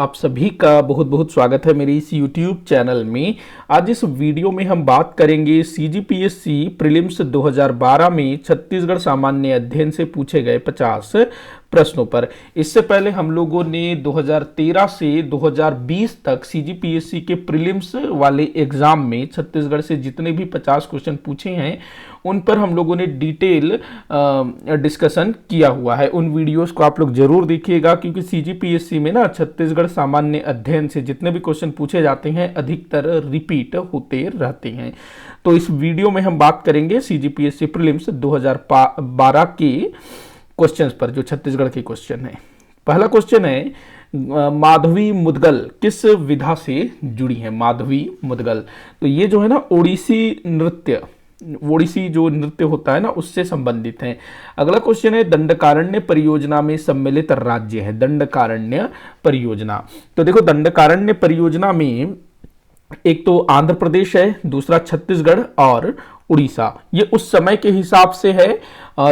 आप सभी का बहुत बहुत स्वागत है मेरे इस YouTube चैनल में। आज इस वीडियो में हम बात करेंगे CGPSC प्रीलिम्स 2012 में छत्तीसगढ़ सामान्य अध्ययन से पूछे गए 50 प्रश्नों पर। इससे पहले हम लोगों ने 2013 से 2020 तक CGPSC के प्रीलिम्स वाले एग्जाम में छत्तीसगढ़ से जितने भी 50 क्वेश्चन पूछे हैं उन पर हम लोगों ने डिटेल डिस्कशन किया हुआ है। उन वीडियोस को आप लोग जरूर देखिएगा, क्योंकि CGPSC में ना छत्तीसगढ़ सामान्य अध्ययन से जितने भी क्वेश्चन पूछे जाते हैं अधिकतर रिपीट होते रहते हैं। तो इस वीडियो में हम बात करेंगे CGPSC प्रीलिम्स 2012 के क्वेश्चंस पर, जो छत्तीसगढ़ के क्वेश्चन है। पहला क्वेश्चन है माधवी मुदगल किस विधा से जुड़ी है? माधवी मुदगल तो ये जो है ना ओडिसी जो नृत्य होता है ना उससे संबंधित है। अगला क्वेश्चन है दंडकारण्य परियोजना में सम्मिलित राज्य है। दंडकारण्य परियोजना, तो देखो दंडकारण्य परियोजना में एक तो आंध्र प्रदेश है, दूसरा छत्तीसगढ़ और उड़ीसा। ये उस समय के हिसाब से है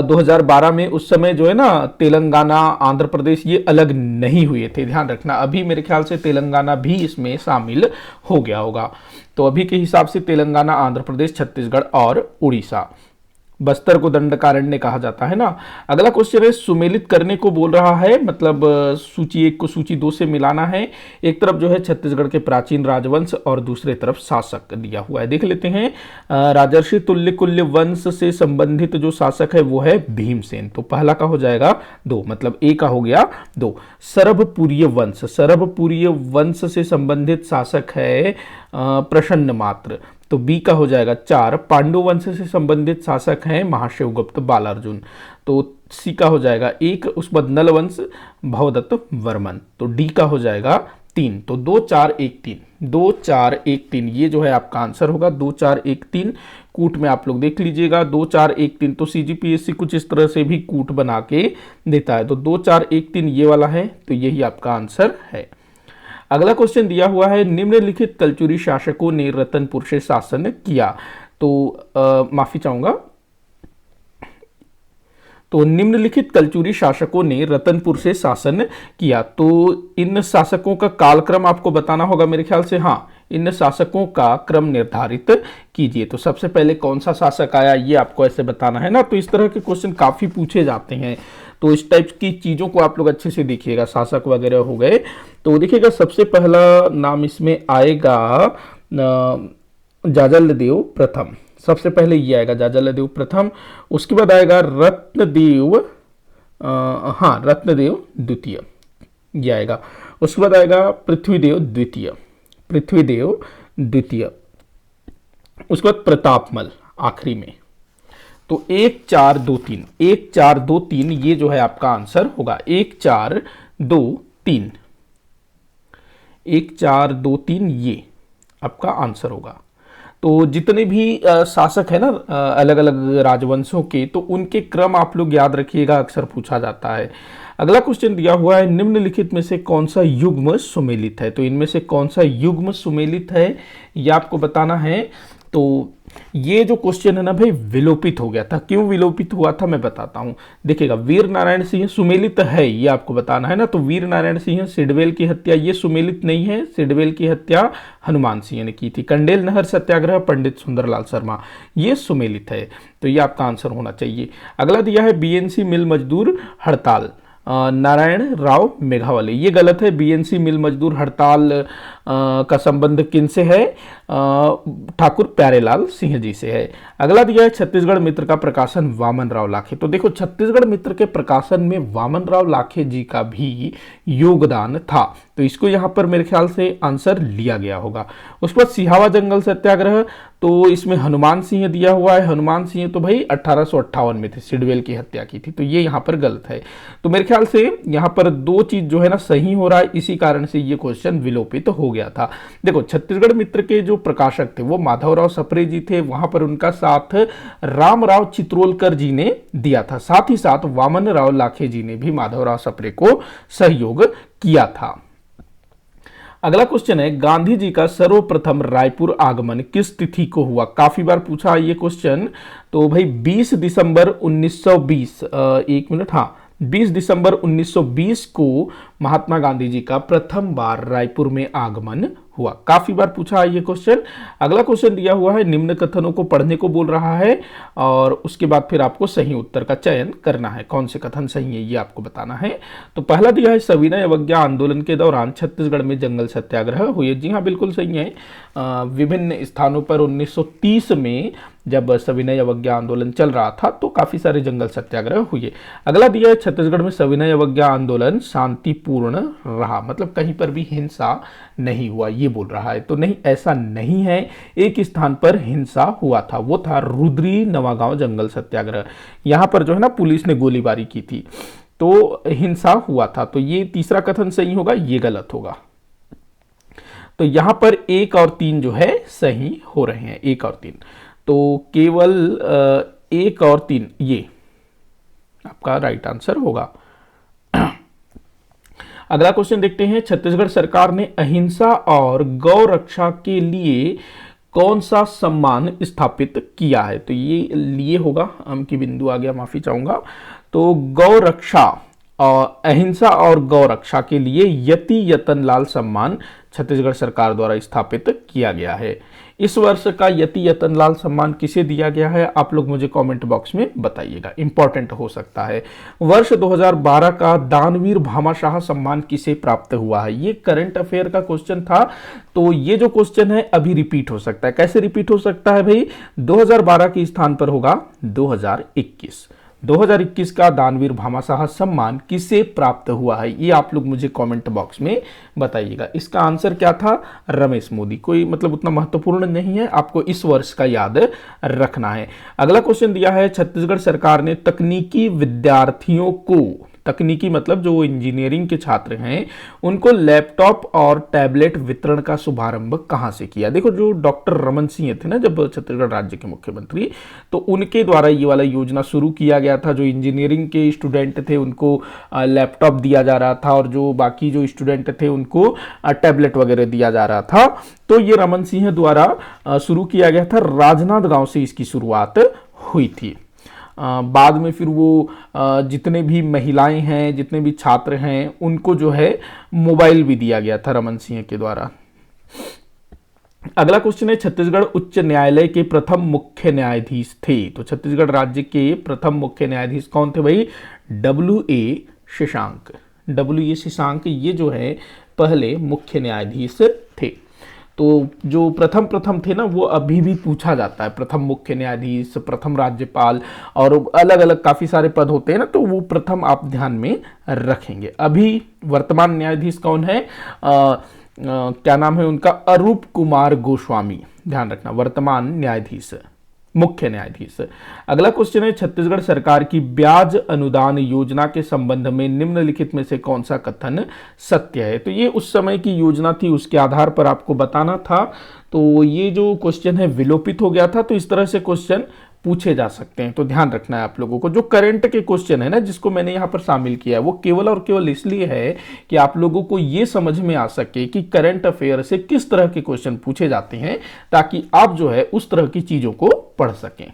2012 में। उस समय जो है ना तेलंगाना, आंध्र प्रदेश ये अलग नहीं हुए थे, ध्यान रखना। अभी मेरे ख्याल से तेलंगाना भी इसमें शामिल हो गया होगा। तो अभी के हिसाब से तेलंगाना, आंध्र प्रदेश, छत्तीसगढ़ और उड़ीसा। बस्तर को दंडकारण्य कहा जाता है ना। अगला क्वेश्चन है सुमेलित करने को बोल रहा है, मतलब सूची 1 को सूची 2 से मिलाना है। एक तरफ जो है छत्तीसगढ़ के प्राचीन राजवंश और दूसरे तरफ शासक दिया हुआ है। देख लेते हैं। राजर्षि तुल्यकुल्य वंश से संबंधित जो शासक है वो है भीमसेन। तो पहला का हो जाएगा 2, मतलब ए का हो गया 2। सरभपुरीय वंश, सरभपुरीय वंश से संबंधित शासक है प्रसन्न मात्र। तो बी का हो जाएगा 4। पांडु वंश से संबंधित शासक हैं महाशिवगुप्त बालार्जुन। तो सी का हो जाएगा 1। उसके बाद नल वंश भवदत्त वर्मन। तो डी का हो जाएगा 3। तो 2 4 1 3, 2 4 1 3 ये जो है आपका आंसर होगा। 2 4 1 3 कूट में आप लोग देख लीजिएगा। 2 4 1 3 तो CGPSC कुछ इस तरह से भी कूट बना के देता है। तो 2 4 1 3 ये वाला है, तो यही आपका आंसर है। अगला क्वेश्चन दिया हुआ है निम्नलिखित कलचुरी शासकों ने रतनपुर से शासन किया। तो माफी चाहूंगा। तो निम्नलिखित कलचुरी शासकों ने रतनपुर से शासन किया। तो इन शासकों का कालक्रम आपको बताना होगा मेरे ख्याल से। हाँ, इन शासकों का क्रम निर्धारित कीजिए। तो सबसे पहले कौन सा शासक आया ये आपको ऐसे बताना है ना। तो इस तरह के क्वेश्चन काफी पूछे जाते हैं, तो इस टाइप की चीजों को आप लोग अच्छे से देखिएगा। शासक वगैरह हो गए, तो देखिएगा सबसे पहला नाम इसमें आएगा जाजलदेव प्रथम। सबसे पहले ये आएगा जाजलदेव प्रथम। उसके बाद आएगा रत्नदेव, रत्नदेव द्वितीय ये आएगा। उसके बाद आएगा पृथ्वीदेव द्वितीय, पृथ्वीदेव द्वितीय। उसके बाद प्रतापमल आखिरी में। तो 1 4 2 3, 1 4 2 3 ये जो है आपका आंसर होगा। 1 4 2 3, 1 4 2 3 ये आपका आंसर होगा। तो जितने भी शासक है ना अलग अलग राजवंशों के, तो उनके क्रम आप लोग याद रखिएगा, अक्सर पूछा जाता है। अगला क्वेश्चन दिया हुआ है निम्नलिखित में से कौन सा युग्म सुमेलित है? तो इनमें से कौन सा युग्म सुमेलित है ये आपको बताना है। तो ये जो क्वेश्चन है ना भाई विलोपित हो गया था। क्यों विलोपित हुआ था मैं बताता हूं। देखिएगा वीर नारायण सिंह सुमेलित है ये आपको बताना है ना। तो वीर नारायण सिंह सिडवेल की हत्या ये सुमेलित नहीं है। सिडवेल की हत्या हनुमान सिंह ने की थी। कंडेल नहर सत्याग्रह पंडित सुंदरलाल शर्मा ये सुमेलित है। तो ये आपका आंसर होना चाहिए। अगला दिया है BNC मिल मजदूर हड़ताल नारायण राव मेघावले, ये गलत है। BNC मिल मजदूर हड़ताल का संबंध किनसे है? ठाकुर प्यारेलाल सिंह जी से है। अगला दिया है छत्तीसगढ़ मित्र का प्रकाशन वामन राव लाखे। तो देखो छत्तीसगढ़ मित्र के प्रकाशन में वामन राव लाखे जी का भी योगदान था, तो इसको यहां पर मेरे ख्याल से आंसर लिया गया होगा। उसके बाद सिहावा जंगल सत्याग्रह, तो इसमें हनुमान सिंह दिया हुआ है। हनुमान सिंह तो भाई 1858 में थे, सिडवेल की हत्या की थी, तो ये यहाँ पर गलत है। तो मेरे ख्याल से यहाँ पर 2 चीज जो है ना सही हो रहा है, इसी कारण से ये क्वेश्चन विलोपित हो गया था। देखो छत्तीसगढ़ मित्र के जो प्रकाशक थे वो माधवराव सप्रे जी थे, वहां पर उनका साथ रामराव चित्रोलकर जी ने दिया था। साथ ही साथ वामन राव लाखे जी ने भी माधवराव सप्रे को सहयोग किया था। अगला क्वेश्चन है गांधी जी का सर्वप्रथम रायपुर आगमन किस तिथि को हुआ? काफी बार पूछा ये क्वेश्चन। तो भाई 20 दिसंबर 1920, एक मिनट, हाँ 20 दिसंबर 1920 को महात्मा गांधी जी का प्रथम बार रायपुर में आगमन हुआ। काफी बार पूछा है ये क्वेश्चन। अगला क्वेश्चन दिया हुआ है, निम्न कथनों को पढ़ने को बोल रहा है और उसके बाद फिर आपको सही उत्तर का चयन करना है। कौन से कथन सही है ये आपको बताना है। तो पहला दिया है, सविनय अवज्ञा आंदोलन के दौरान छत्तीसगढ़ में जंगल सत्याग्रह हुए। जी हाँ, बिल्कुल सही है। विभिन्न स्थानों पर 1930 में जब सविनय अवज्ञा आंदोलन चल रहा था तो काफी सारे जंगल सत्याग्रह हुए। अगला दिया है, छत्तीसगढ़ में सविनय अवज्ञा आंदोलन शांतिपूर्ण रहा, मतलब कहीं पर भी हिंसा नहीं हुआ ये बोल रहा है। तो नहीं, ऐसा नहीं है। एक स्थान पर हिंसा हुआ था, वो था रुद्री नवागांव जंगल सत्याग्रह। यहां पर जो है ना पुलिस ने गोलीबारी की थी, तो हिंसा हुआ था। तो ये तीसरा कथन सही होगा, ये गलत होगा। तो यहां पर 1 और 3 जो है सही हो रहे हैं, 1 और 3। तो केवल 1 और 3 ये आपका राइट आंसर होगा। अगला क्वेश्चन देखते हैं, छत्तीसगढ़ सरकार ने अहिंसा और गौ रक्षा के लिए कौन सा सम्मान स्थापित किया है। तो ये लिए होगा, अम की बिंदु आ गया, माफी चाहूंगा। तो गौ रक्षा और अहिंसा और गौ रक्षा के लिए यति यतनलाल सम्मान छत्तीसगढ़ सरकार द्वारा स्थापित किया गया है। इस वर्ष का यति यतनलाल सम्मान किसे दिया गया है, आप लोग मुझे कमेंट बॉक्स में बताइएगा, इंपॉर्टेंट हो सकता है। वर्ष 2012 का दानवीर भामाशाह सम्मान किसे प्राप्त हुआ है। ये करंट अफेयर का क्वेश्चन था, तो ये जो क्वेश्चन है अभी रिपीट हो सकता है। कैसे रिपीट हो सकता है भाई, 2012 के स्थान पर होगा 2021। 2021 का दानवीर भामाशाह सम्मान किसे प्राप्त हुआ है, ये आप लोग मुझे कमेंट बॉक्स में बताइएगा। इसका आंसर क्या था, रमेश मोदी। कोई मतलब उतना महत्वपूर्ण नहीं है, आपको इस वर्ष का याद रखना है। अगला क्वेश्चन दिया है, छत्तीसगढ़ सरकार ने तकनीकी विद्यार्थियों को, तकनीकी मतलब जो इंजीनियरिंग के छात्र हैं, उनको लैपटॉप और टैबलेट वितरण का शुभारंभ कहां से किया। देखो, जो डॉक्टर रमन सिंह थे ना जब छत्तीसगढ़ राज्य के मुख्यमंत्री, तो उनके द्वारा ये वाला योजना शुरू किया गया था। जो इंजीनियरिंग के स्टूडेंट थे उनको लैपटॉप दिया जा रहा था और जो बाकी जो स्टूडेंट थे उनको टैबलेट वगैरह दिया जा रहा था। तो ये रमन सिंह द्वारा शुरू किया गया था, राजनांदगांव से इसकी शुरुआत हुई थी। बाद में फिर वो जितने भी महिलाएं हैं, जितने भी छात्र हैं, उनको जो है मोबाइल भी दिया गया था रमन सिंह के द्वारा। अगला क्वेश्चन है, छत्तीसगढ़ उच्च न्यायालय के प्रथम मुख्य न्यायाधीश थे। तो छत्तीसगढ़ राज्य के प्रथम मुख्य न्यायाधीश कौन थे भाई, W.A. शशांक। W.A. शशांक ये जो है पहले मुख्य न्यायाधीश थे। तो जो प्रथम थे ना, वो अभी भी पूछा जाता है, प्रथम मुख्य न्यायाधीश, प्रथम राज्यपाल, और अलग अलग काफी सारे पद होते हैं ना, तो वो प्रथम आप ध्यान में रखेंगे। अभी वर्तमान न्यायाधीश कौन है, क्या नाम है उनका, अरूप कुमार गोस्वामी। ध्यान रखना, वर्तमान न्यायाधीश, मुख्य न्यायाधीश। अगला क्वेश्चन है, छत्तीसगढ़ सरकार की ब्याज अनुदान योजना के संबंध में निम्नलिखित में से कौन सा कथन सत्य है। तो ये उस समय की योजना थी, उसके आधार पर आपको बताना था। तो ये जो क्वेश्चन है विलोपित हो गया था, तो इस तरह से क्वेश्चन पूछे जा सकते हैं। तो ध्यान रखना है आप लोगों को। जो करंट के क्वेश्चन है ना, जिसको मैंने यहां पर शामिल किया है, वो केवल और केवल इसलिए है कि आप लोगों को यह समझ में आ सके कि करंट अफेयर से किस तरह के क्वेश्चन पूछे जाते हैं, ताकि आप जो है उस तरह की चीजों को पढ़ सकें।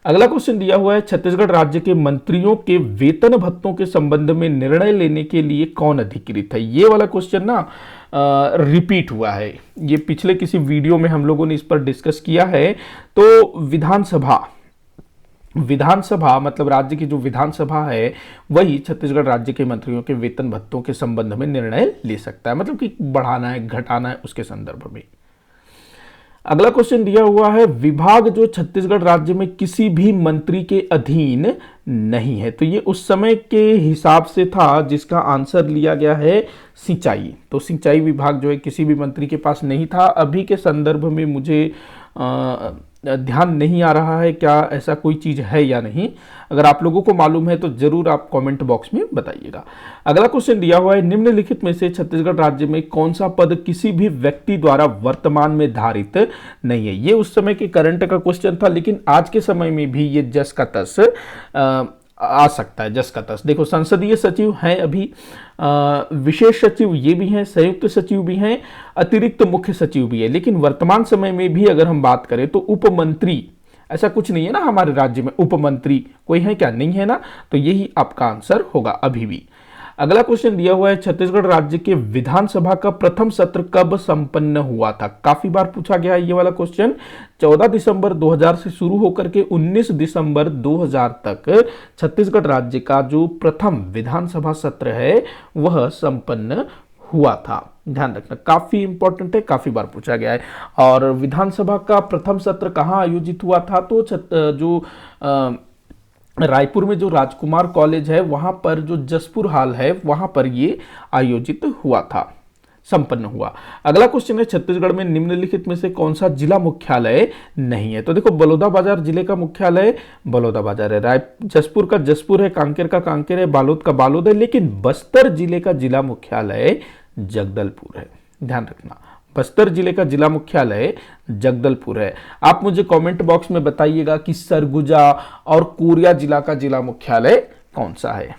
अगला क्वेश्चन दिया हुआ है, छत्तीसगढ़ राज्य के मंत्रियों के वेतन भत्तों के संबंध में निर्णय लेने के लिए कौन अधिकृत है। ये वाला क्वेश्चन ना रिपीट हुआ है, ये पिछले किसी वीडियो में हम लोगों ने इस पर डिस्कस किया है। तो विधानसभा मतलब राज्य की जो विधानसभा है, वही छत्तीसगढ़ राज्य के मंत्रियों के वेतन भत्तों के संबंध में निर्णय ले सकता है, मतलब कि बढ़ाना है घटाना है उसके संदर्भ में। अगला क्वेश्चन दिया हुआ है, विभाग जो छत्तीसगढ़ राज्य में किसी भी मंत्री के अधीन नहीं है। तो ये उस समय के हिसाब से था, जिसका आंसर लिया गया है सिंचाई। तो सिंचाई विभाग जो है किसी भी मंत्री के पास नहीं था। अभी के संदर्भ में मुझे ध्यान नहीं आ रहा है क्या ऐसा कोई चीज है या नहीं। अगर आप लोगों को मालूम है तो जरूर आप कमेंट बॉक्स में बताइएगा। अगला क्वेश्चन दिया हुआ है, निम्नलिखित में से छत्तीसगढ़ राज्य में कौन सा पद किसी भी व्यक्ति द्वारा वर्तमान में धारित नहीं है। ये उस समय के करंट का क्वेश्चन था, लेकिन आज के समय में भी ये जस का तस आ सकता है, जस का तस। देखो, संसदीय सचिव हैं अभी, विशेष सचिव ये भी हैं, संयुक्त सचिव भी हैं, अतिरिक्त मुख्य सचिव भी है। लेकिन वर्तमान समय में भी अगर हम बात करें तो उप मंत्री ऐसा कुछ नहीं है ना हमारे राज्य में, उपमंत्री कोई है क्या? नहीं है ना, तो यही आपका आंसर होगा अभी भी। अगला क्वेश्चन दिया हुआ है, छत्तीसगढ़ राज्य के विधानसभा का प्रथम सत्र कब संपन्न हुआ था? काफी बार पूछा गया है ये वाला क्वेश्चन। 14 दिसंबर 2000 से शुरू होकर के 19 दिसंबर 2000 तक छत्तीसगढ़ राज्य का जो प्रथम विधानसभा सत्र है वह संपन्न हुआ था। ध्यान रखना, काफी इंपॉर्टेंट है, काफी बार पूछा गया है। और विधानसभा का प्रथम सत्र कहाँ आयोजित हुआ था? तो जो रायपुर में जो राजकुमार कॉलेज है वहां पर, जो जसपुर हाल है वहां पर ये आयोजित हुआ था, संपन्न हुआ। अगला क्वेश्चन है, छत्तीसगढ़ में निम्नलिखित में से कौन सा जिला मुख्यालय नहीं है? तो देखो, बलौदाबाजार जिले का मुख्यालय बलौदाबाजार है, जसपुर का जसपुर है, कांकेर का कांकेर है, बालोद का बालोद है, लेकिन बस्तर जिले का जिला मुख्यालय जगदलपुर है। ध्यान रखना, बस्तर जिले का जिला मुख्यालय जगदलपुर है। आप मुझे कमेंट बॉक्स में बताइएगा कि सरगुजा और कोरिया जिला का जिला मुख्यालय कौन सा है।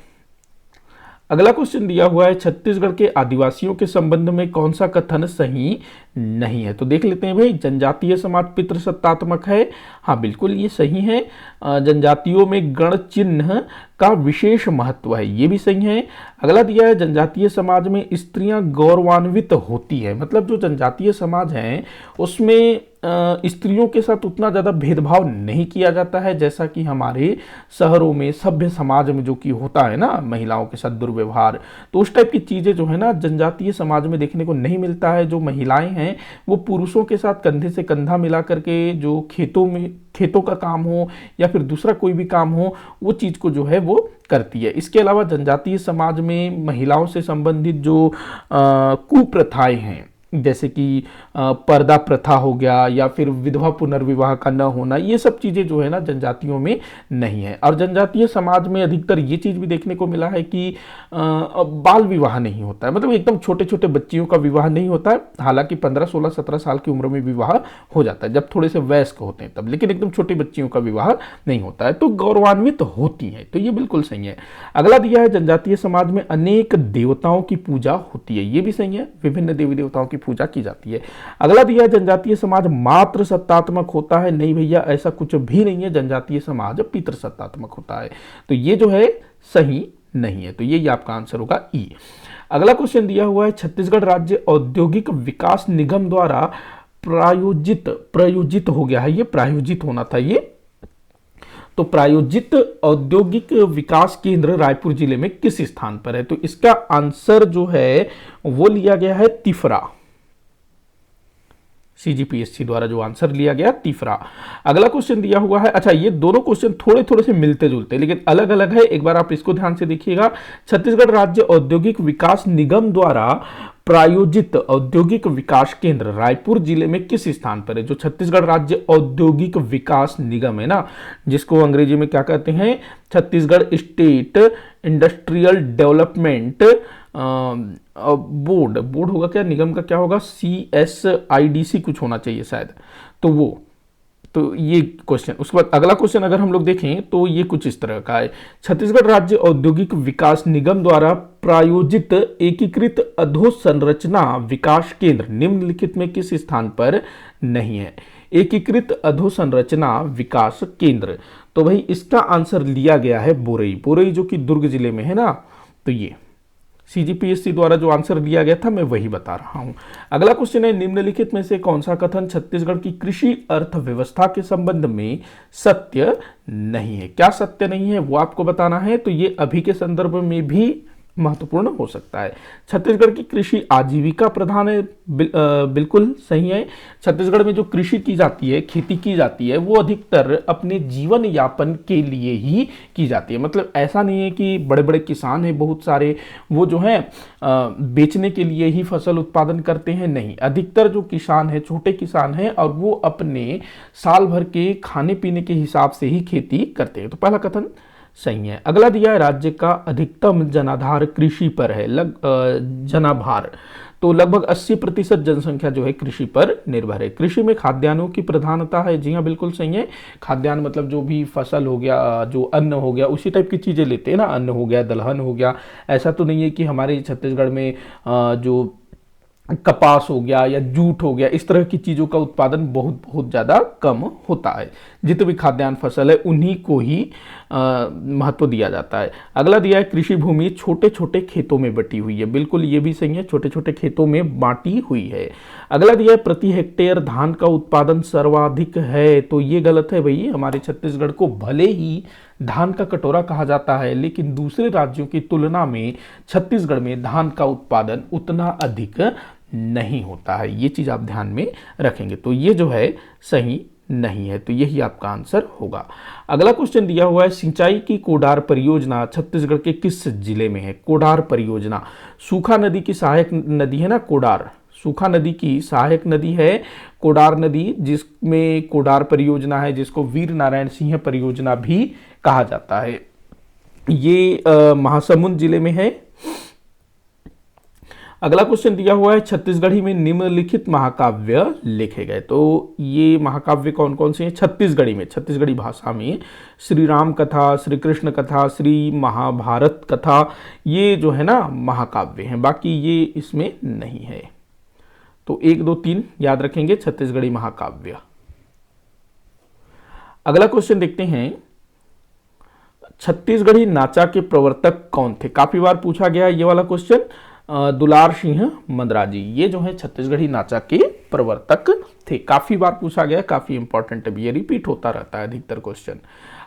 अगला क्वेश्चन दिया हुआ है, छत्तीसगढ़ के आदिवासियों के संबंध में कौन सा कथन सही नहीं है? तो देख लेते हैं भाई, जनजातीय समाज पितृसत्तात्मक है, हाँ बिल्कुल ये सही है। जनजातियों में गण चिन्ह का विशेष महत्व है, ये भी सही है। अगला दिया है, जनजातीय समाज में स्त्रियां गौरवान्वित होती है, मतलब जो जनजातीय समाज है उसमें स्त्रियों के साथ उतना ज़्यादा भेदभाव नहीं किया जाता है जैसा कि हमारे शहरों में, सभ्य समाज में जो कि होता है ना, महिलाओं के साथ दुर्व्यवहार, तो उस टाइप की चीज़ें जो है ना जनजातीय समाज में देखने को नहीं मिलता है। जो महिलाएं हैं वो पुरुषों के साथ कंधे से कंधा मिला करके जो खेतों का काम हो या फिर दूसरा कोई भी काम हो, वो चीज़ को जो है वो करती है। इसके अलावा जनजातीय समाज में महिलाओं से संबंधित जो कुप्रथाएं हैं, जैसे कि पर्दा प्रथा हो गया या फिर विधवा पुनर्विवाह का न होना, ये सब चीज़ें जो है ना जनजातियों में नहीं है। और जनजातीय समाज में अधिकतर ये चीज़ भी देखने को मिला है कि बाल विवाह नहीं होता है, मतलब एकदम छोटे छोटे बच्चियों का विवाह नहीं होता है। हालांकि 15, 16, 17 साल की उम्र में विवाह हो जाता है, जब थोड़े से वयस्क होते हैं तब, लेकिन एकदम छोटी बच्चियों का विवाह नहीं होता है, तो गौरवान्वित होती है, तो ये बिल्कुल सही है। अगला दिया है, जनजातीय समाज में अनेक देवताओं की पूजा होती है, ये भी सही है, विभिन्न देवी देवताओं की पूजा की जाती है। अगला दिया है, जनजातीय समाज मात्र सत्तात्मक होता है, नहीं भैया ऐसा कुछ भी नहीं है, जनजातीय समाज पितृ सत्तात्मक होता है, तो ये जो है सही नहीं है, तो ये आपका आंसर होगा ई। अगला क्वेश्चन दिया हुआ है, छत्तीसगढ़ राज्य औद्योगिक विकास निगम द्वारा प्रायोजित हो गया है, ये प्रायोजित होना था ये, तो प्रायोजित औद्योगिक विकास केंद्र रायपुर जिले में किस स्थान पर है? तो इसका आंसर जो है वो लिया गया है तिफरा, CGPSC द्वारा जो आंसर लिया गया तिफरा। अगला क्वेश्चन दिया हुआ है, अच्छा ये दोनों क्वेश्चन थोड़े थोड़े से मिलते जुलते लेकिन अलग अलग है, एक बार आप इसको ध्यान से देखिएगा। छत्तीसगढ़ राज्य औद्योगिक विकास निगम द्वारा प्रायोजित औद्योगिक विकास केंद्र रायपुर जिले में किस स्थान पर है? जो छत्तीसगढ़ राज्य औद्योगिक विकास निगम है ना, जिसको अंग्रेजी में क्या कहते हैं, Chhattisgarh state industrial development board होगा क्या, निगम का क्या होगा, CSIDC कुछ होना चाहिए शायद, तो वो, तो ये क्वेश्चन। उसके बाद अगला क्वेश्चन अगर हम लोग देखें तो ये कुछ इस तरह का है, छत्तीसगढ़ राज्य औद्योगिक विकास निगम द्वारा प्रायोजित एकीकृत अधोसंरचना विकास केंद्र निम्नलिखित में किस स्थान पर नहीं है? एकीकृत अधोसंरचना विकास केंद्र, तो भाई इसका आंसर लिया गया है बोरई, जो कि दुर्ग जिले में है ना, तो ये CGPSC द्वारा जो आंसर दिया गया था मैं वही बता रहा हूं। अगला क्वेश्चन है, निम्नलिखित में से कौन सा कथन छत्तीसगढ़ की कृषि अर्थव्यवस्था के संबंध में सत्य नहीं है? क्या सत्य नहीं है वो आपको बताना है, तो ये अभी के संदर्भ में भी महत्वपूर्ण हो सकता है। छत्तीसगढ़ की कृषि आजीविका प्रधान है, बिल्कुल सही है। छत्तीसगढ़ में जो कृषि की जाती है, खेती की जाती है, वो अधिकतर अपने जीवन यापन के लिए ही की जाती है। मतलब ऐसा नहीं है कि बड़े बड़े किसान हैं बहुत सारे, वो जो हैं बेचने के लिए ही फसल उत्पादन करते हैं, नहीं, अधिकतर जो किसान हैं छोटे किसान हैं और वो अपने साल भर के खाने पीने के हिसाब से ही खेती करते हैं, तो पहला कथन सही है। अगला दिया है, राज्य का अधिकतम जनाधार कृषि पर है, जनाभार, तो लगभग 80% जनसंख्या जो है कृषि पर निर्भर है। कृषि में खाद्यान्नों की प्रधानता है, जी हाँ बिल्कुल सही है। खाद्यान्न मतलब जो भी फसल हो गया, जो अन्न हो गया, उसी टाइप की चीज़ें लेते हैं ना, अन्न हो गया, दलहन हो गया। ऐसा तो नहीं है कि हमारे छत्तीसगढ़ में जो कपास हो गया या जूट हो गया, इस तरह की चीज़ों का उत्पादन बहुत बहुत ज़्यादा कम होता है। जितने भी खाद्यान्न फसल है उन्हीं को ही महत्व दिया जाता है। अगला दिया है कृषि भूमि छोटे छोटे खेतों में बटी हुई है। बिल्कुल ये भी सही है, छोटे छोटे खेतों में बांटी हुई है। अगला दिया है प्रति हेक्टेयर धान का उत्पादन सर्वाधिक है। तो ये गलत है भाई, हमारे छत्तीसगढ़ को भले ही धान का कटोरा कहा जाता है, लेकिन दूसरे राज्यों की तुलना में छत्तीसगढ़ में धान का उत्पादन उतना अधिक नहीं होता है। ये चीज आप ध्यान में रखेंगे। तो ये जो है सही नहीं है, तो यही आपका आंसर होगा। अगला क्वेश्चन दिया हुआ है सिंचाई की कोडार परियोजना छत्तीसगढ़ के किस जिले में है? कोडार परियोजना सूखा नदी की सहायक नदी है ना, कोडार सूखा नदी की सहायक नदी है कोडार नदी, जिसमें कोडार परियोजना है, जिसको वीर नारायण सिंह परियोजना भी कहा जाता है। ये महासमुंद जिले में है। अगला क्वेश्चन दिया हुआ है छत्तीसगढ़ी में निम्नलिखित महाकाव्य लिखे गए। तो ये महाकाव्य कौन कौन से हैं? छत्तीसगढ़ी में, छत्तीसगढ़ी भाषा में श्री राम कथा, श्री कृष्ण कथा, श्री महाभारत कथा, ये जो है ना महाकाव्य हैं। बाकी ये इसमें नहीं है। तो 1 2 3 याद रखेंगे छत्तीसगढ़ी महाकाव्य। अगला क्वेश्चन देखते हैं छत्तीसगढ़ी नाचा के प्रवर्तक कौन थे? काफी बार पूछा गया ये वाला क्वेश्चन। दुलार सिंह मंदराजी, ये जो है छत्तीसगढ़ी नाचा के प्रवर्तक थे। काफी बार पूछा गया, काफी इंपॉर्टेंट है, ये रिपीट होता रहता है अधिकतर क्वेश्चन।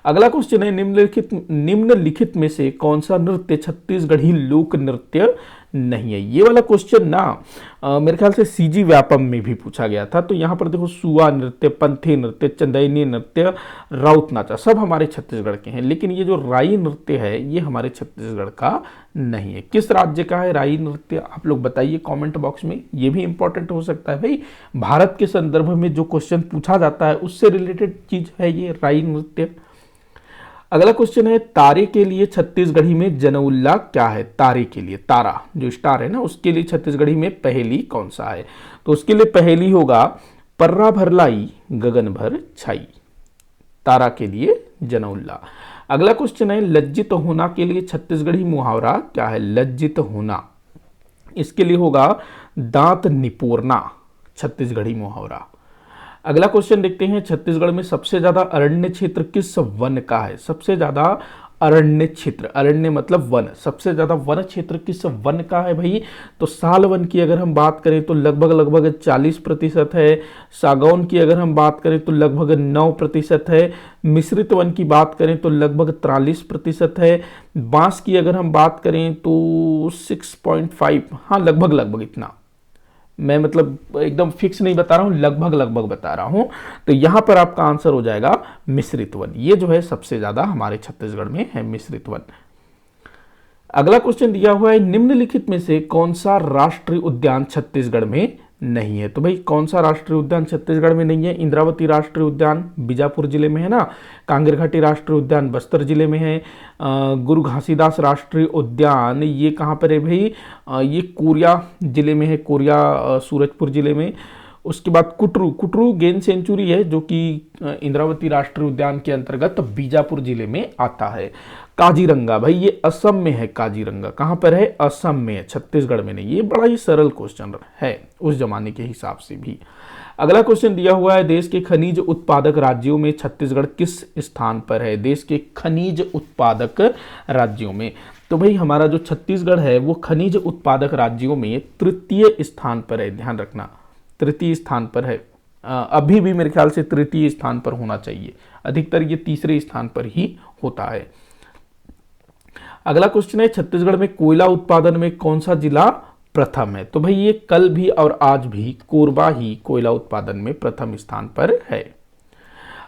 अगला क्वेश्चन है निम्नलिखित में से कौन सा नृत्य छत्तीसगढ़ी लोक नृत्य नहीं है? ये वाला क्वेश्चन ना मेरे ख्याल से सीजी व्यापम में भी पूछा गया था। तो यहाँ पर देखो सुआ नृत्य, पंथी नृत्य, चंदैनी नृत्य, राउत नाचा सब हमारे छत्तीसगढ़ के हैं, लेकिन ये जो राई नृत्य है ये हमारे छत्तीसगढ़ का नहीं है। किस राज्य का है राई नृत्य? आप लोग बताइए कमेंट बॉक्स में। ये भी इंपॉर्टेंट हो सकता है भाई, भारत के संदर्भ में जो क्वेश्चन पूछा जाता है उससे रिलेटेड चीज है ये राई नृत्य। अगला क्वेश्चन है तारे के लिए छत्तीसगढ़ी में जनउल्ला क्या है? तारे के लिए, तारा जो स्टार है ना, उसके लिए छत्तीसगढ़ी में पहेली कौन सा है? तो उसके लिए पहेली होगा पर्रा भर लाई गगन भर छाई, तारा के लिए जनउल्ला। अगला क्वेश्चन है लज्जित होना के लिए छत्तीसगढ़ी मुहावरा क्या है? लज्जित होना, इसके लिए होगा दांत निपोरना, छत्तीसगढ़ी मुहावरा। अगला क्वेश्चन देखते हैं छत्तीसगढ़ में सबसे ज्यादा अरण्य क्षेत्र किस वन का है? सबसे ज्यादा अरण्य क्षेत्र, अरण्य मतलब वन, सबसे ज्यादा वन क्षेत्र किस वन का है भाई? तो साल वन की अगर हम बात करें तो लगभग 40% है। सागौन की अगर हम बात करें तो लगभग 9% है। मिश्रित वन की बात करें तो लगभग 43% है। बांस की अगर हम बात करें तो 6.5, हाँ लगभग इतना, मैं मतलब एकदम फिक्स नहीं बता रहा हूं, लगभग बता रहा हूं। तो यहां पर आपका आंसर हो जाएगा मिश्रित वन। ये जो है सबसे ज्यादा हमारे छत्तीसगढ़ में है मिश्रित वन। अगला क्वेश्चन दिया हुआ है निम्नलिखित में से कौन सा राष्ट्रीय उद्यान छत्तीसगढ़ में नहीं है? तो भाई कौन सा राष्ट्रीय उद्यान छत्तीसगढ़ में नहीं है? इंद्रावती राष्ट्रीय उद्यान बीजापुर जिले में है ना, कांगेर घाटी राष्ट्रीय उद्यान बस्तर जिले में है, गुरु घासीदास राष्ट्रीय उद्यान ये कहाँ पर है भाई? ये कोरिया जिले में है, कोरिया सूरजपुर जिले में। उसके बाद कुटरू गेम सेंचुरी है जो कि इंद्रावती राष्ट्रीय उद्यान के अंतर्गत बीजापुर जिले में आता है। काजीरंगा भाई ये असम में है, काजीरंगा कहां पर है? असम में है, छत्तीसगढ़ में नहीं। ये बड़ा ही सरल क्वेश्चन है उस जमाने के हिसाब से भी। अगला क्वेश्चन दिया हुआ है देश के खनिज उत्पादक राज्यों में छत्तीसगढ़ किस स्थान पर है? देश के खनिज उत्पादक राज्यों में, तो भाई हमारा जो छत्तीसगढ़ है वो खनिज उत्पादक राज्यों में तृतीय स्थान पर है। ध्यान रखना तृतीय स्थान पर है। अभी भी मेरे ख्याल से तृतीय स्थान पर होना चाहिए, अधिकतर ये तीसरे स्थान पर ही होता है। अगला क्वेश्चन है छत्तीसगढ़ में कोयला उत्पादन में कौन सा जिला प्रथम है? तो भाई ये कल भी और आज भी कोरबा ही कोयला उत्पादन में प्रथम स्थान पर है।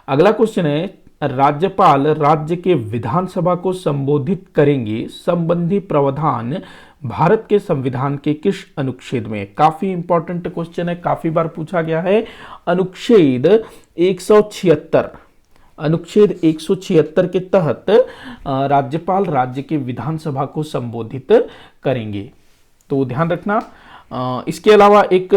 अगला क्वेश्चन है राज्यपाल राज्य के विधानसभा को संबोधित करेंगे संबंधी प्रावधान भारत के संविधान के किस अनुच्छेद में? काफी इंपॉर्टेंट क्वेश्चन है, काफी बार पूछा गया है। अनुच्छेद 176, अनुच्छेद 176 के तहत राज्यपाल राज्य के विधानसभा को संबोधित करेंगे। तो ध्यान रखना इसके अलावा एक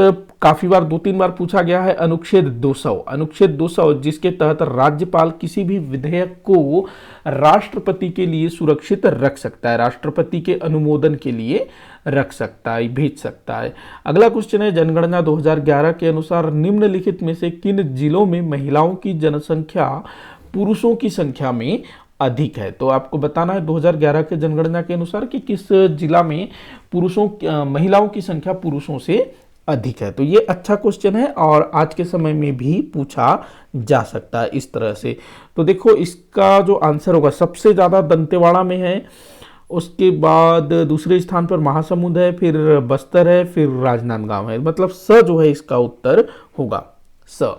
काफी बार 2-3 बार पूछा गया है अनुच्छेद 200। अनुच्छेद 200 जिसके तहत राज्यपाल किसी भी विधेयक को राष्ट्रपति के लिए सुरक्षित रख सकता है, राष्ट्रपति के अनुमोदन के लिए रख सकता है, भेज सकता है। अगला क्वेश्चन है जनगणना 2011 के अनुसार निम्नलिखित में से किन जिलों में महिलाओं की जनसंख्या पुरुषों की संख्या में अधिक है। तो आपको बताना है 2011 के जनगणना के अनुसार कि किस जिला में महिलाओं की संख्या पुरुषों से अधिक है। तो ये अच्छा क्वेश्चन है और आज के समय में भी पूछा जा सकता है इस तरह से। तो देखो इसका जो आंसर होगा सबसे ज्यादा दंतेवाड़ा में है, उसके बाद दूसरे स्थान पर महासमुंद है, फिर बस्तर है, फिर राजनांदगांव है। मतलब स जो है इसका उत्तर होगा स।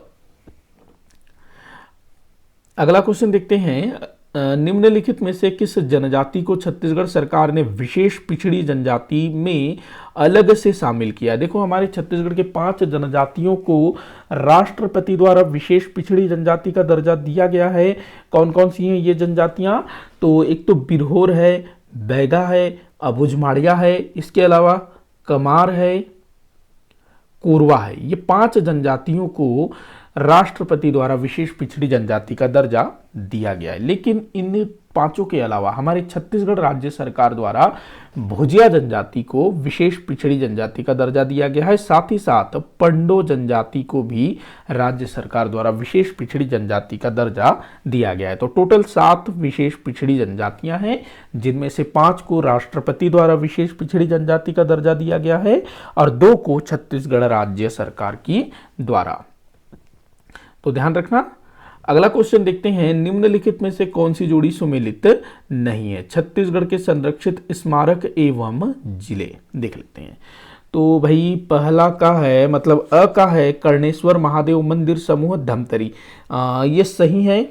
अगला क्वेश्चन देखते हैं निम्नलिखित में से किस जनजाति को छत्तीसगढ़ सरकार ने विशेष पिछड़ी जनजाति में अलग से शामिल किया। देखो हमारे छत्तीसगढ़ के 5 जनजातियों को राष्ट्रपति द्वारा विशेष पिछड़ी जनजाति का दर्जा दिया गया है। कौन कौन सी हैं ये जनजातियां? तो एक तो बिरहोर है, बैगा है, अबुझमाड़िया है, इसके अलावा कमार है, कोरवा है। ये 5 जनजातियों को राष्ट्रपति द्वारा विशेष पिछड़ी जनजाति का दर्जा दिया गया है। लेकिन इन 5 के अलावा हमारे छत्तीसगढ़ राज्य सरकार द्वारा भोजिया जनजाति को विशेष पिछड़ी जनजाति का दर्जा दिया गया है। साथ ही साथ पंडो जनजाति को भी राज्य सरकार द्वारा विशेष पिछड़ी जनजाति का दर्जा दिया गया है। तो टोटल 7 विशेष पिछड़ी जनजातियां हैं, जिनमें से 5 को राष्ट्रपति द्वारा विशेष पिछड़ी जनजाति का दर्जा दिया गया है और 2 को छत्तीसगढ़ राज्य सरकार की द्वारा। तो ध्यान रखना। अगला क्वेश्चन देखते हैं निम्नलिखित में से कौन सी जोड़ी सुमेलित नहीं है। छत्तीसगढ़ के संरक्षित स्मारक एवं जिले देख लेते हैं। तो भाई पहला का है, मतलब अ का है कर्णेश्वर महादेव मंदिर समूह धमतरी, ये सही है।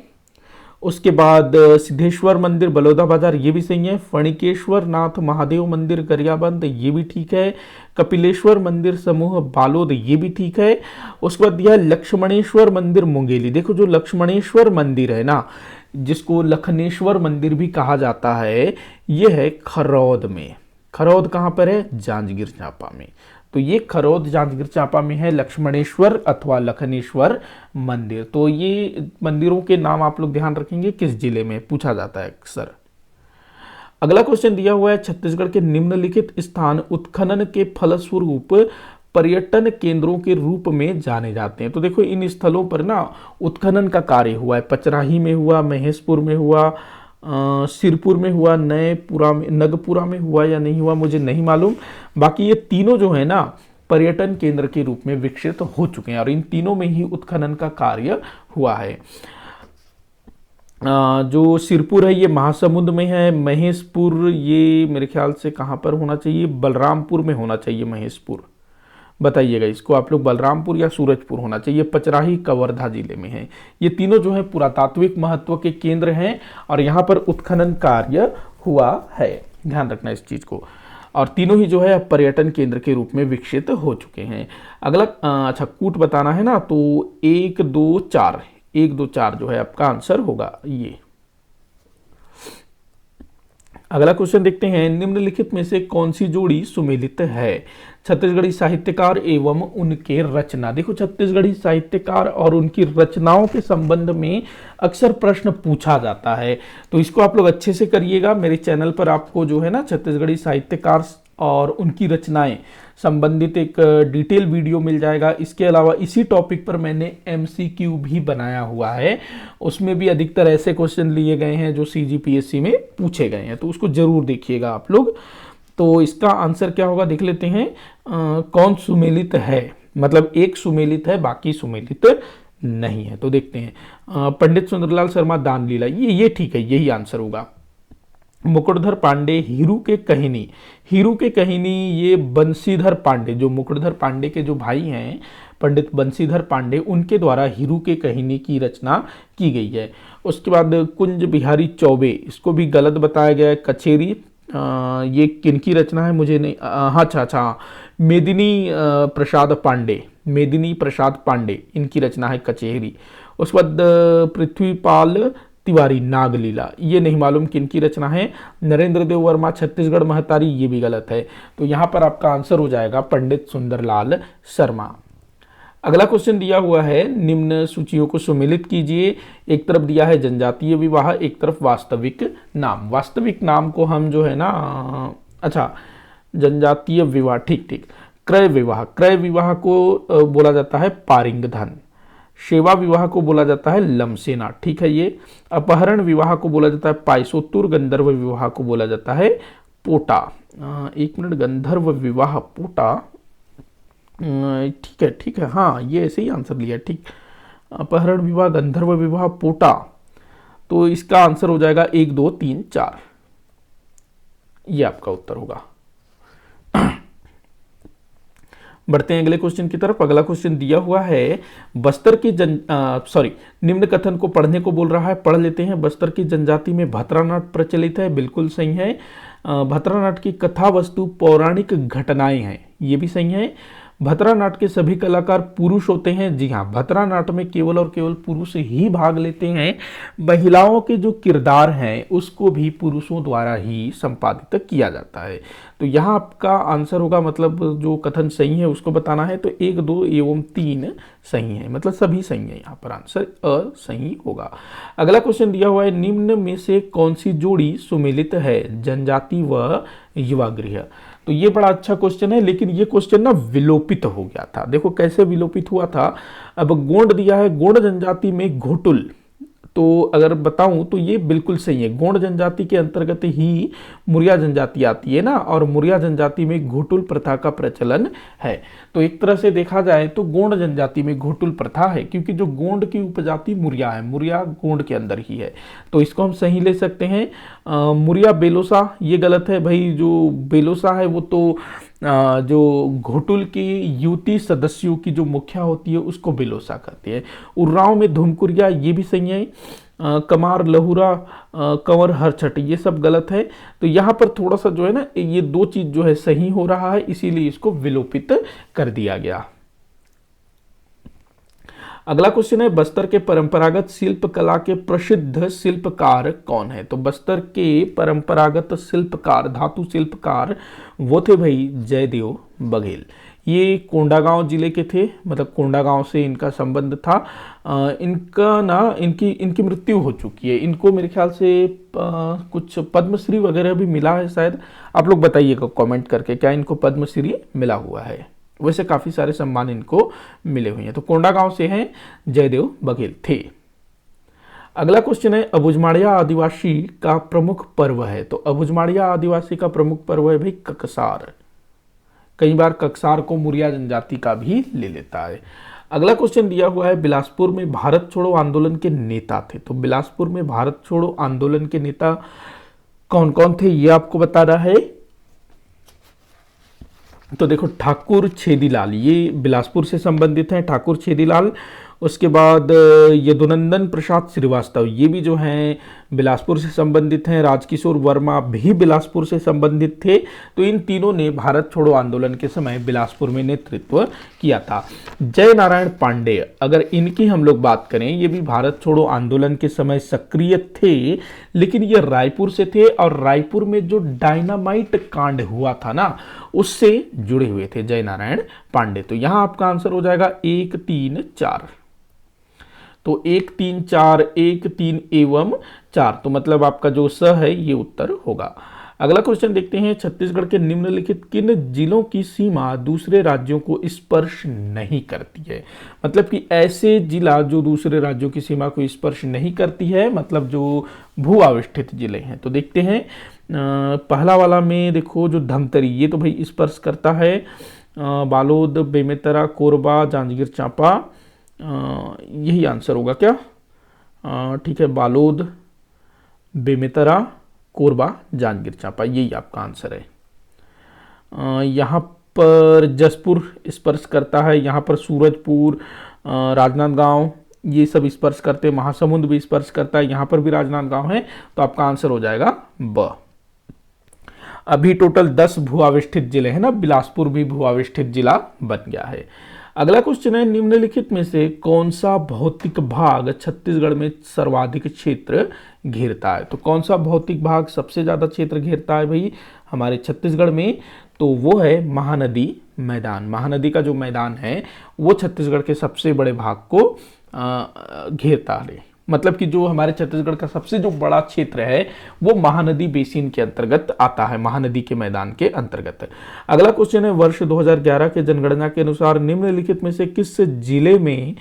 उसके बाद सिद्धेश्वर मंदिर बलौदाबाजार, ये भी सही है। फणिकेश्वर नाथ महादेव मंदिर गरियाबंद, ये भी ठीक है। कपिलेश्वर मंदिर समूह बालोद, ये भी ठीक है। उसके बाद दिया लक्ष्मणेश्वर मंदिर मुंगेली। देखो जो लक्ष्मणेश्वर मंदिर है ना, जिसको लखनेश्वर मंदिर भी कहा जाता है, ये है खरौद में। खरौद कहाँ पर है? जांजगीर चांपा में। तो ये खरौद जांजगीर चांपा में है लक्ष्मणेश्वर अथवा लखनेश्वर मंदिर। तो ये मंदिरों के नाम आप लोग ध्यान रखेंगे किस जिले में पूछा जाता है अक्सर। अगला क्वेश्चन दिया हुआ है छत्तीसगढ़ के निम्नलिखित स्थान उत्खनन के फलस्वरूप पर्यटन केंद्रों के रूप में जाने जाते हैं। तो देखो इन स्थलों पर ना उत्खनन का कार्य हुआ है। पचराही में हुआ, महेशपुर में हुआ, सिरपुर में हुआ, नएपुरा में, नगपुरा में हुआ या नहीं हुआ मुझे नहीं मालूम। बाकी ये तीनों जो है ना पर्यटन केंद्र के रूप में विकसित हो चुके हैं और इन तीनों में ही उत्खनन का कार्य हुआ है। जो सिरपुर है ये महासमुंद में है। महेशपुर ये मेरे ख्याल से कहाँ पर होना चाहिए? बलरामपुर में होना चाहिए महेशपुर। बताइएगा इसको आप लोग, बलरामपुर या सूरजपुर होना चाहिए। पचराही कवर्धा जिले में है। ये तीनों जो है पुरातात्विक महत्व के केंद्र हैं और यहाँ पर उत्खनन कार्य हुआ है, ध्यान रखना इस चीज को। और तीनों ही जो है पर्यटन केंद्र के रूप में विकसित हो चुके हैं। अगला अच्छा कूट बताना है ना, तो 1 2 4 1 2 4 जो है आपका आंसर होगा ये। अगला क्वेश्चन देखते हैं निम्नलिखित में से कौन सी जोड़ी सुमेलित है। छत्तीसगढ़ी साहित्यकार एवं उनके रचना। देखो छत्तीसगढ़ी साहित्यकार और उनकी रचनाओं के संबंध में अक्सर प्रश्न पूछा जाता है, तो इसको आप लोग अच्छे से करिएगा। मेरे चैनल पर आपको जो है ना छत्तीसगढ़ी साहित्यकार और उनकी रचनाएं संबंधित एक डिटेल वीडियो मिल जाएगा। इसके अलावा इसी टॉपिक पर मैंने MCQ भी बनाया हुआ है, उसमें भी अधिकतर ऐसे क्वेश्चन लिए गए हैं जो CGPSC में पूछे गए हैं, तो उसको जरूर देखिएगा आप लोग। तो इसका आंसर क्या होगा देख लेते हैं। कौन सुमेलित है, मतलब एक सुमेलित है बाकी सुमेलित नहीं है। तो देखते हैं पंडित सुंदरलाल शर्मा दान लीला, ये ठीक है, यही आंसर होगा। मुकुटधर पांडे हीरू के कहिनी, हीरू के कहिनी ये बंशीधर पांडे, जो मुकुटधर पांडे के जो भाई हैं पंडित बंशीधर पांडे, उनके द्वारा हीरू के कहिनी की रचना की गई है। उसके बाद कुंज बिहारी चौबे, इसको भी गलत बताया गया है। कचेरी ये किनकी रचना है मुझे नहीं, हाँ अच्छा मेदिनी प्रसाद पांडे, मेदिनी प्रसाद पांडे इनकी रचना है कचेरी। उसके बाद पृथ्वीपाल तिवारी नागलीला, ये नहीं मालूम किनकी रचना है। नरेंद्र देव वर्मा छत्तीसगढ़ महतारी, ये भी गलत है। तो यहाँ पर आपका आंसर हो जाएगा पंडित सुंदरलाल शर्मा। अगला क्वेश्चन दिया हुआ है, निम्न सूचियों को सुमेलित कीजिए। एक तरफ दिया है जनजातीय विवाह, एक तरफ वास्तविक नाम। वास्तविक नाम को हम जो है ना, अच्छा जनजातीय विवाह, ठीक ठीक। क्रय विवाह, क्रय विवाह को बोला जाता है पारिंगधन। सेवा विवाह को बोला जाता है लमसेना, ठीक है ये। अपहरण विवाह को बोला जाता है पायसोत्तुर। गंधर्व विवाह को बोला जाता है पोटा। एक मिनट, गंधर्व विवाह पोटा, ठीक है, हाँ ये ऐसे ही आंसर लिया, ठीक। अपहरण विवाह, गंधर्व विवाह, पोटा। तो इसका आंसर हो जाएगा 1 2 3 4, ये आपका उत्तर होगा। बढ़ते हैं अगले क्वेश्चन की तरफ। अगला क्वेश्चन दिया हुआ है, बस्तर की निम्न कथन को पढ़ने को बोल रहा है, पढ़ लेते हैं। बस्तर की जनजाति में भतरा नाट प्रचलित है, बिल्कुल सही है। भतरा नाट की कथा वस्तु पौराणिक घटनाएं हैं, ये भी सही है। भतरा नाट के सभी कलाकार पुरुष होते हैं, जी हाँ, भतरा नाट में केवल और केवल पुरुष ही भाग लेते हैं। महिलाओं के जो किरदार हैं उसको भी पुरुषों द्वारा ही संपादित किया जाता है। तो यहाँ आपका आंसर होगा, मतलब जो कथन सही है उसको बताना है, तो 1 2 एवं 3 सही है, मतलब सभी सही है। यहाँ पर आंसर सही होगा। अगला क्वेश्चन दिया हुआ है, निम्न में से कौन सी जोड़ी सुमेलित है, जनजाति व युवा गृह। तो ये बड़ा अच्छा क्वेश्चन है, लेकिन ये क्वेश्चन ना विलोपित हो गया था। देखो कैसे विलोपित हुआ था। अब गोंड दिया है, गोंड जनजाति में घोटुल, तो अगर बताऊं तो ये बिल्कुल सही है। गोंड जनजाति के अंतर्गत ही मुरिया जनजाति आती है ना, और मुरिया जनजाति में घोटुल प्रथा का प्रचलन है। तो एक तरह से देखा जाए तो गोंड जनजाति में घोटुल प्रथा है, क्योंकि जो गोंड की उपजाति मुरिया है, मुरिया गोंड के अंदर ही है, तो इसको हम सही ले सकते हैं। मुरिया बेलोसा, ये गलत है भाई। जो बेलोसा है वो तो जो घोटुल की युवती सदस्यों की जो मुखिया होती है उसको बेलोसा कहते हैं। उर्राव में धुमकुरिया, ये भी सही है। कमार, लहुरा, कंवर, हरछट, ये सब गलत है। तो यहाँ पर थोड़ा सा जो है ना, ये 2 चीज जो है सही हो रहा है, इसीलिए इसको विलोपित कर दिया गया। अगला क्वेश्चन है, बस्तर के परंपरागत शिल्प कला के प्रसिद्ध शिल्पकार कौन है। तो बस्तर के परंपरागत शिल्पकार, धातु शिल्पकार वो थे भाई जयदेव बघेल। ये कोंडागांव जिले के थे, मतलब कोंडागांव से इनका संबंध था। इनका ना इनकी मृत्यु हो चुकी है। इनको मेरे ख्याल से कुछ पद्मश्री वगैरह भी मिला है शायद। आप लोग बताइएगा कमेंट करके, क्या इनको पद्मश्री मिला हुआ है। वैसे काफी सारे सम्मान इनको मिले हुए हैं। तो कोंडागांव से हैं जयदेव बघेल थे। अगला क्वेश्चन है, अबुझमाड़िया आदिवासी का प्रमुख पर्व है। तो अबुझमाड़िया आदिवासी का प्रमुख पर्व है भाई ककसार। कई बार ककसार को मुरिया जनजाति का भी ले लेता है। अगला क्वेश्चन दिया हुआ है, बिलासपुर में भारत छोड़ो आंदोलन के नेता थे। तो बिलासपुर में भारत छोड़ो आंदोलन के नेता कौन कौन थे, ये आपको बताना है। तो देखो, ठाकुर छेदीलाल, ये बिलासपुर से संबंधित हैं, ठाकुर छेदीलाल। उसके बाद यदुनंदन प्रसाद श्रीवास्तव, ये भी जो हैं बिलासपुर से संबंधित हैं। राजकिशोर वर्मा भी बिलासपुर से संबंधित थे। तो इन तीनों ने भारत छोड़ो आंदोलन के समय बिलासपुर में नेतृत्व किया था। जय नारायण पांडेय, अगर इनकी हम लोग बात करें, ये भी भारत छोड़ो आंदोलन के समय सक्रिय थे, लेकिन ये रायपुर से थे, और रायपुर में जो डायनामाइट कांड हुआ था ना, उससे जुड़े हुए थे जय नारायण पांडे। तो यहां आपका आंसर हो जाएगा 1 3 4। तो 1 3 4, 1 3 एवं 4, तो मतलब आपका जो स है ये उत्तर होगा। अगला क्वेश्चन देखते हैं, छत्तीसगढ़ के निम्नलिखित किन जिलों की सीमा दूसरे राज्यों को स्पर्श नहीं करती है। मतलब कि ऐसे जिला जो दूसरे राज्यों की सीमा को स्पर्श नहीं करती है, मतलब जो भू आविष्ठित जिले हैं। तो देखते हैं, पहला वाला में देखो जो धमतरी, ये तो भाई स्पर्श करता है। बालोद, बेमेतरा, कोरबा, जांजगीर चांपा, यही आंसर होगा क्या। ठीक है, बालोद, बेमेतरा, कोरबा, जांजगीर चांपा, यही आपका आंसर है। यहाँ पर जसपुर स्पर्श करता है, यहाँ पर सूरजपुर, राजनांदगांव, ये सब स्पर्श करते हैं। महासमुंद भी स्पर्श करता है, यहाँ पर भी राजनांदगांव है। तो आपका आंसर हो जाएगा ब। अभी टोटल 10 भू आविष्ठित जिले हैं ना, बिलासपुर भी भू आविष्ठित जिला बन गया है। अगला क्वेश्चन है, निम्नलिखित में से कौन सा भौतिक भाग छत्तीसगढ़ में सर्वाधिक क्षेत्र घेरता है? तो कौन सा भौतिक भाग सबसे ज्यादा क्षेत्र घेरता है भाई हमारे छत्तीसगढ़ में? तो वो है महानदी मैदान। महानदी का जो मैदान है वो छत्तीसगढ़ के सबसे बड़े भाग को घेरता है। मतलब कि जो हमारे छत्तीसगढ़ का सबसे जो बड़ा क्षेत्र है वो महानदी बेसिन के अंतर्गत आता है, महानदी के मैदान के अंतर्गत। अगला क्वेश्चन है, वर्ष 2011 के जनगणना के अनुसार निम्नलिखित में से किस जिले में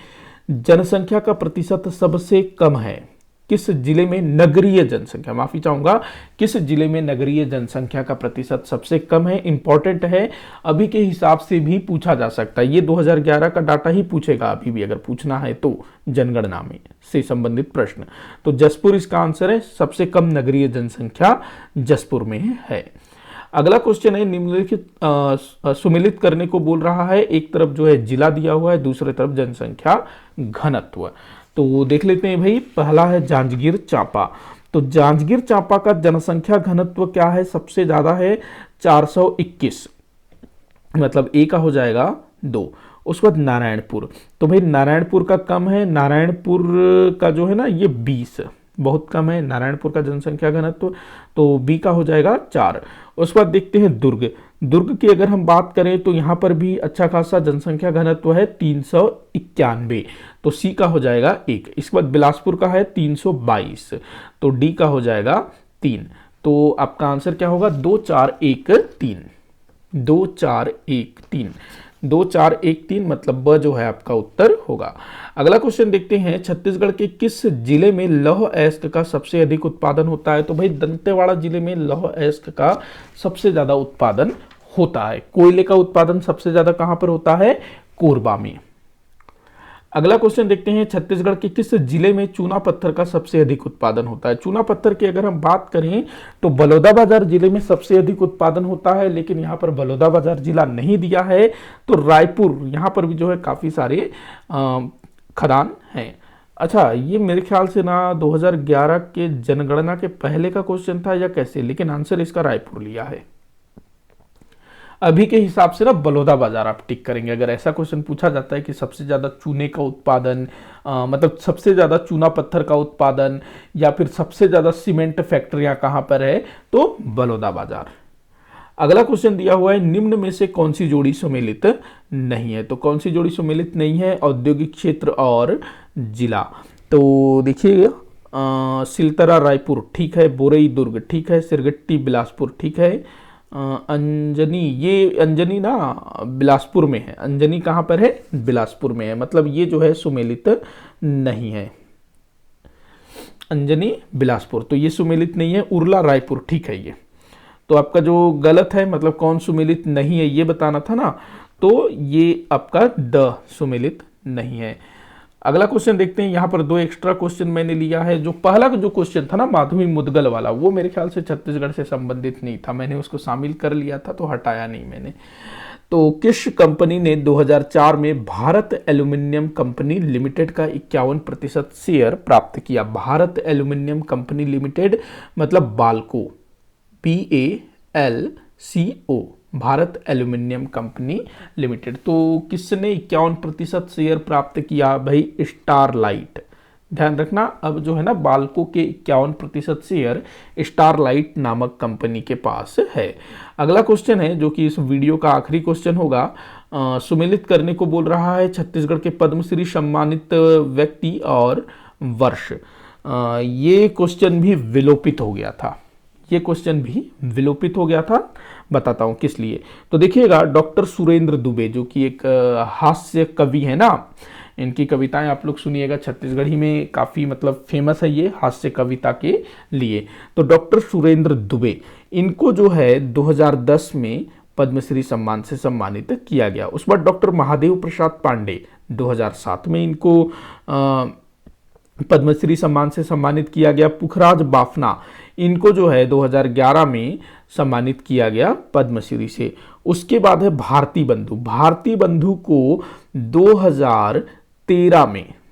जनसंख्या का प्रतिशत सबसे कम है? किस जिले में नगरीय जनसंख्या, माफी चाहूंगा, किस जिले में नगरीय जनसंख्या का प्रतिशत सबसे कम है? इंपॉर्टेंट है, अभी के हिसाब से भी पूछा जा सकता है। ये 2011 का डाटा ही पूछेगा अभी भी अगर पूछना है तो, जनगणना में से संबंधित प्रश्न। तो जसपुर इसका आंसर है, सबसे कम नगरीय जनसंख्या जसपुर में है। अगला क्वेश्चन है, निम्नलिखित सुमेलित करने को बोल रहा है। एक तरफ जो है जिला दिया हुआ है, दूसरी तरफ जनसंख्या घनत्व। तो देख लेते हैं भाई, पहला है जांजगीर चांपा। तो जांजगीर चांपा का जनसंख्या घनत्व क्या है? सबसे ज्यादा है 421, मतलब ए का हो जाएगा 2। उसके बाद नारायणपुर, तो भाई नारायणपुर का कम है, नारायणपुर का जो है ना ये 20, बहुत कम है नारायणपुर का जनसंख्या घनत्व, तो बी का हो जाएगा 4। उसके बाद देखते हैं दुर्ग। दुर्ग की अगर हम बात करें तो यहाँ पर भी अच्छा खासा जनसंख्या घनत्व है 391, तो सी का हो जाएगा 1। इसके बाद बिलासपुर का है 322, तो डी का हो जाएगा 3। तो आपका आंसर क्या होगा? 2 4 1 3, 2 4 1 3, 2 4 1 3, मतलब ब जो है आपका उत्तर होगा। अगला क्वेश्चन देखते हैं, छत्तीसगढ़ के किस जिले में लौह अयस्क का सबसे अधिक उत्पादन होता है? तो भाई दंतेवाड़ा जिले में लौह अयस्क का सबसे ज्यादा उत्पादन होता है। कोयले का उत्पादन सबसे ज्यादा कहां पर होता है? कोरबा में। अगला क्वेश्चन देखते हैं, छत्तीसगढ़ के किस जिले में चूना पत्थर का सबसे अधिक उत्पादन होता है? चूना पत्थर की अगर हम बात करें तो बलौदाबाजार जिले में सबसे अधिक उत्पादन होता है, लेकिन यहाँ पर बलौदाबाजार जिला नहीं दिया है, तो रायपुर यहाँ पर भी जो है काफी सारे खदान हैं। अच्छा, ये मेरे ख्याल से ना 2011 के जनगणना के पहले का क्वेश्चन था या कैसे, लेकिन आंसर इसका रायपुर लिया है। अभी के हिसाब से ना बलौदाबाजार आप टिक करेंगे अगर ऐसा क्वेश्चन पूछा जाता है कि सबसे ज्यादा चूने का उत्पादन, मतलब सबसे ज्यादा चूना पत्थर का उत्पादन या फिर सबसे ज्यादा सीमेंट फैक्ट्रियां कहां पर है, तो बलौदाबाजार। अगला क्वेश्चन दिया हुआ है, निम्न में से कौन सी जोड़ी सुमेलित नहीं है? तो कौन सी जोड़ी सुमेलित नहीं है? औद्योगिक क्षेत्र और जिला। तो देखिए, सिलतरा रायपुर ठीक है, बोरई दुर्ग ठीक है, सिरगट्टी बिलासपुर ठीक है, अंजनी, ये अंजनी ना बिलासपुर में है, अंजनी कहां पर है? बिलासपुर में है, मतलब ये जो है सुमेलित नहीं है, अंजनी बिलासपुर, तो ये सुमेलित नहीं है। उरला रायपुर ठीक है ये। तो आपका जो गलत है, मतलब कौन सुमेलित नहीं है ये बताना था ना, तो ये आपका द सुमेलित नहीं है। अगला क्वेश्चन देखते हैं, यहाँ पर 2 एक्स्ट्रा क्वेश्चन मैंने लिया है। जो पहला जो क्वेश्चन था ना माधवी मुदगल वाला, वो मेरे ख्याल से छत्तीसगढ़ से संबंधित नहीं था, मैंने उसको शामिल कर लिया था तो हटाया नहीं मैंने। तो किस कंपनी ने 2004 में भारत एल्यूमिनियम कंपनी लिमिटेड का 51% शेयर प्राप्त किया? भारत एल्यूमिनियम कंपनी लिमिटेड मतलब Balco, PALCO, Bharat aluminium company limited. तो किसने 51% शेयर प्राप्त किया? भाई स्टारलाइट। ध्यान रखना, अब जो है ना बाल्को के 51% शेयर स्टारलाइट नामक कंपनी के पास है। अगला क्वेश्चन है जो कि इस वीडियो का आखिरी क्वेश्चन होगा, सुमेलित करने को बोल रहा है छत्तीसगढ़ के पद्मश्री सम्मानित व्यक्ति और वर्ष। ये क्वेश्चन भी विलोपित हो गया था, ये क्वेश्चन भी विलोपित हो गया था, बताता हूं किस लिए। तो देखिएगा, डॉक्टर सुरेंद्र दुबे जो कि एक हास्य कवि है ना, इनकी कविताएं आप लोग सुनिएगा, छत्तीसगढ़ी में काफ़ी मतलब फेमस है ये हास्य कविता के लिए। तो डॉक्टर सुरेंद्र दुबे, इनको जो है 2010 में पद्मश्री सम्मान से सम्मानित किया गया। उस बाद डॉक्टर महादेव प्रसाद पांडे 2007 में इनको पद्मश्री सम्मान से सम्मानित किया गया। पुखराज बाफना, इनको जो है 2011 में सम्मानित किया गया पद्मश्री से। उसके बाद है भारती बंधु, भारती बंधु को 2013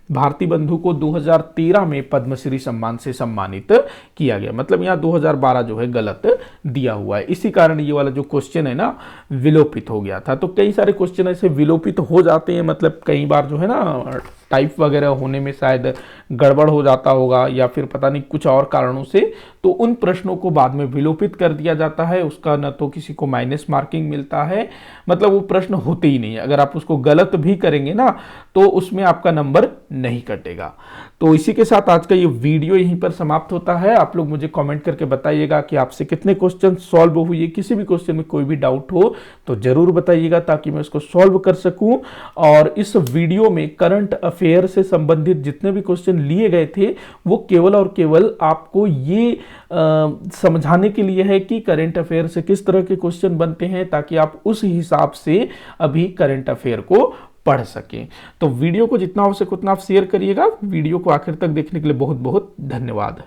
भारती बंधु को 2013 में पद्मश्री सम्मान से सम्मानित किया गया। मतलब यहाँ 2012 जो है गलत दिया हुआ है, इसी कारण ये वाला जो क्वेश्चन है ना विलोपित हो गया था। तो कई सारे क्वेश्चन ऐसे विलोपित हो जाते हैं, मतलब कई बार जो है ना टाइप वगैरह होने में शायद गड़बड़ हो जाता होगा या फिर पता नहीं कुछ और कारणों से, तो उन प्रश्नों को बाद में विलोपित कर दिया जाता है। उसका न तो किसी को माइनस मार्किंग मिलता है, मतलब वो प्रश्न होते ही नहीं है। अगर आप उसको गलत भी करेंगे ना तो उसमें आपका नंबर नहीं कटेगा। तो इसी के साथ आज का ये वीडियो यहीं पर समाप्त होता है। आप लोग मुझे कमेंट करके बताइएगा कि आपसे कितने क्वेश्चन सॉल्व हुए। किसी भी क्वेश्चन में कोई भी डाउट हो तो जरूर बताइएगा ताकि मैं उसको सॉल्व कर सकूं। और इस वीडियो में करंट अफेयर से संबंधित जितने भी क्वेश्चन लिए गए थे वो केवल और केवल आपको ये समझाने के लिए है कि करंट अफेयर से किस तरह के क्वेश्चन बनते हैं, ताकि आप उस हिसाब से अभी करंट अफेयर को पढ़ सकें। तो वीडियो को जितना हो सके उतना आप शेयर करिएगा। वीडियो को आखिर तक देखने के लिए बहुत बहुत धन्यवाद।